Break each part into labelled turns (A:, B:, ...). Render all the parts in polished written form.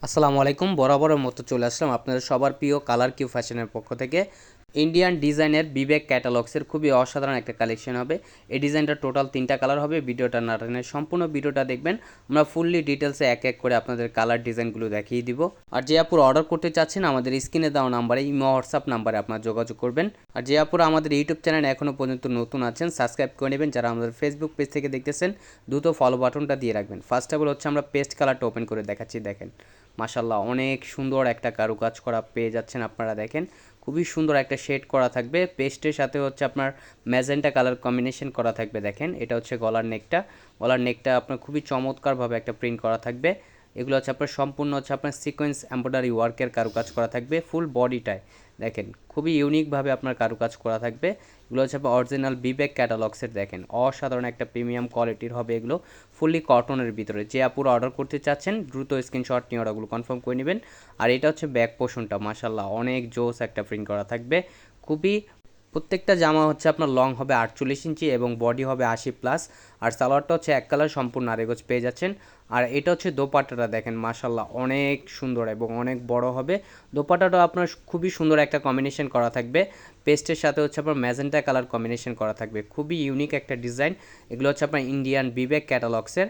A: আসসালামু আলাইকুম। বরাবরের মতো চলে আসলাম আপনাদের সবার প্রিয় কালার কিউ ফ্যাশনের পক্ষ থেকে। ইন্ডিয়ান ডিজাইনের বিবেক ক্যাটালগসের খুবই অসাধারণ একটা কালেকশন হবে। এই ডিজাইনটা টোটাল 3টা কালার হবে। ভিডিওটা না টেনে সম্পূর্ণ ভিডিওটা দেখবেন। আমরা ফুললি ডিটেলসে এক এক করে আপনাদের কালার ডিজাইনগুলো দেখিয়ে দিব। আর যে আপুর অর্ডার করতে চাচ্ছেন আমাদের স্ক্রিনে দেওয়া নাম্বারে ইমো হোয়াটসঅ্যাপ নাম্বারে আপনারা যোগাযোগ করবেন। আর যে আপুরা আমাদের ইউটিউব চ্যানেল এখনও পর্যন্ত নতুন আছেন সাবস্ক্রাইব করে নেবেন। যারা আমাদের ফেসবুক পেজ থেকে দেখতেছেন দ্রুত ফলো বাটনটা দিয়ে রাখবেন। ফার্স্ট অফ অল হচ্ছে আমরা পেস্ট কালারটা ওপেন করে দেখাচ্ছি। দেখেন মাশাল্লাহ অনেক সুন্দর একটা কারুকাজ করা পেয়ে যাচ্ছেন আপনারা। দেখেন খুবই সুন্দর একটা শেড করা থাকবে। পেস্টের সাথে হচ্ছে আপনার ম্যাজেন্টা কালার কম্বিনেশন করা থাকবে। দেখেন এটা হচ্ছে গলার নেকটা আপনার খুবই চমৎকারভাবে একটা প্রিন্ট করা থাকবে। এগুলো হচ্ছে আপনার সম্পূর্ণ হচ্ছে আপনার সিকোয়েন্স এমব্রয়ডারি ওয়ার্কের কারুকাজ করা থাকবে ফুল বডিটায়। দেখেন খুবই ইউনিকভাবে আপনার কারুকাজ করা থাকবে। এগুলো হচ্ছে আপনার অরিজিনাল বিবেক ক্যাটালগসের। দেখেন অসাধারণ একটা প্রিমিয়াম কোয়ালিটির হবে এগুলো, ফুললি কটনের ভিতরে। যে আপুরা অর্ডার করতে চাচ্ছেন দ্রুত স্ক্রিনশট নিয়ে অর্ডারগুলো কনফার্ম করে নেবেন। আর এটা হচ্ছে ব্যাক পোর্শনটা, মাশাল্লাহ অনেক জোস একটা প্রিন্ট করা থাকবে। খুবই প্রত্যেকটা জামা হচ্ছে আপনার লং হবে 48 ইঞ্চি এবং বডি হবে 80+। আর সালোয়ারটা হচ্ছে এক কালার সম্পূর্ণ আরেগজ পেয়ে যাচ্ছেন। আর এটা হচ্ছে দোপাট্টাটা। দেখেন মাশাল্লাহ অনেক সুন্দর এবং অনেক বড় হবে। দোপাট্টাটা আপনার খুবই সুন্দর একটা কম্বিনেশন করা থাকবে। পেস্টের সাথে হচ্ছে আপনার ম্যাজেন্টা কালার কম্বিনেশন করা থাকবে। খুবই ইউনিক একটা ডিজাইন। এগুলো হচ্ছে আপনার ইন্ডিয়ান বিবেক ক্যাটালগসের।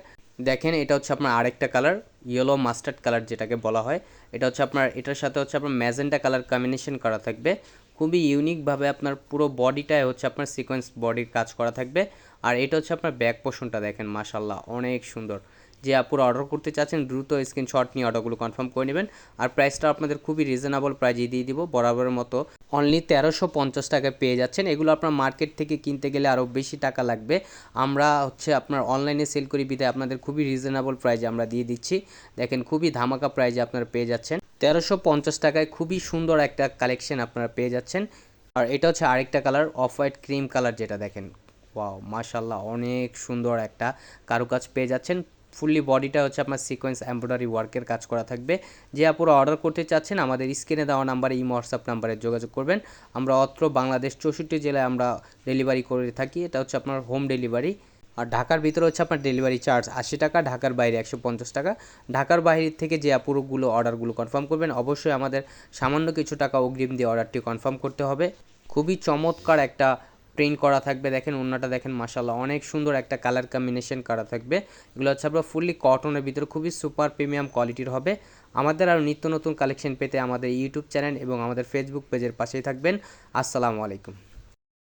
A: দেখেন এটা হচ্ছে আপনার আরেকটা কালার, ইয়েলো মাস্টার্ড কালার যেটাকে বলা হয়। এটা হচ্ছে আপনার এটার সাথে হচ্ছে আপনার ম্যাজেন্টা কালার কম্বিনেশন করা থাকবে। খুবই ইউনিকভাবে আপনার পুরো বডিটায় হচ্ছে আপনার সিকোয়েন্স বডির কাজ করা থাকবে। আর এটা হচ্ছে আপনার ব্যাক পোর্শনটা। দেখেন মাশাল্লাহ অনেক সুন্দর। যে আপুরা অর্ডার করতে চাচ্ছেন দ্রুত স্ক্রিনশট নিয়ে অর্ডারগুলো কনফার্ম করে নেবেন। আর প্রাইসটা আপনাদের খুবই রিজনেবল প্রাইজে দিয়ে দিব বরাবরের মতো। অনলি 1350 টাকায় পেয়ে যাচ্ছেন। এগুলো আপনার মার্কেট থেকে কিনতে গেলে আরও বেশি টাকা লাগবে। আমরা হচ্ছে আপনার অনলাইনে সেল করি বিধায় আপনাদের খুবই রিজনেবল প্রাইজে আমরা দিয়ে দিচ্ছি। দেখেন খুবই ধামাকা প্রাইজে আপনারা পেয়ে যাচ্ছেন। 1350 টাকায় খুবই সুন্দর একটা কালেকশন আপনারা পেয়ে যাচ্ছেন। আর এটা হচ্ছে আরেকটা colour, off white cream colour, যেটা দেখেন ওয়াও মাশাল্লাহ অনেক সুন্দর একটা কারুকাজ পেয়ে যাচ্ছেন। ফুললি বডিটা হচ্ছে আপনার সিকোয়েন্স এমব্রয়ডারি ওয়ার্কের কাজ করা থাকবে। যে আপুরা অর্ডার করতে চাচ্ছেন আমাদের স্ক্রিনে দেওয়া নাম্বারে ইমো হোয়াটসঅ্যাপ নাম্বারে যোগাযোগ করবেন। আমরা অত্র বাংলাদেশ 64 জেলায় আমরা ডেলিভারি করে থাকি। এটা হচ্ছে আপনার হোম ডেলিভারি। আর ঢাকার ভিতরে হচ্ছে আপনার ডেলিভারি চার্জ 80 টাকা, ঢাকার বাইরে 150 টাকা। ঢাকার বাইরে থেকে যে আপুরগুলো অর্ডারগুলো কনফার্ম করবেন অবশ্যই আমাদের সামান্য কিছু টাকা অগ্রিম দিয়ে অর্ডারটি কনফার্ম করতে হবে। খুবই চমৎকার একটা প্রিন্ট করা থাকবে। দেখেন ওন্নাটা দেখেন মাশাল্লাহ অনেক সুন্দর একটা কালার কম্বিনেশন করা থাকবে। এগুলো হচ্ছে আপনার ফুললি কটনের ভিতরে খুবই সুপার প্রিমিয়াম কোয়ালিটির হবে। আমাদের আরও নিত্য নতুন কালেকশন পেতে আমাদের ইউটিউব চ্যানেল এবং আমাদের ফেসবুক পেজের পাশেই থাকবেন। আসসালামু আলাইকুম।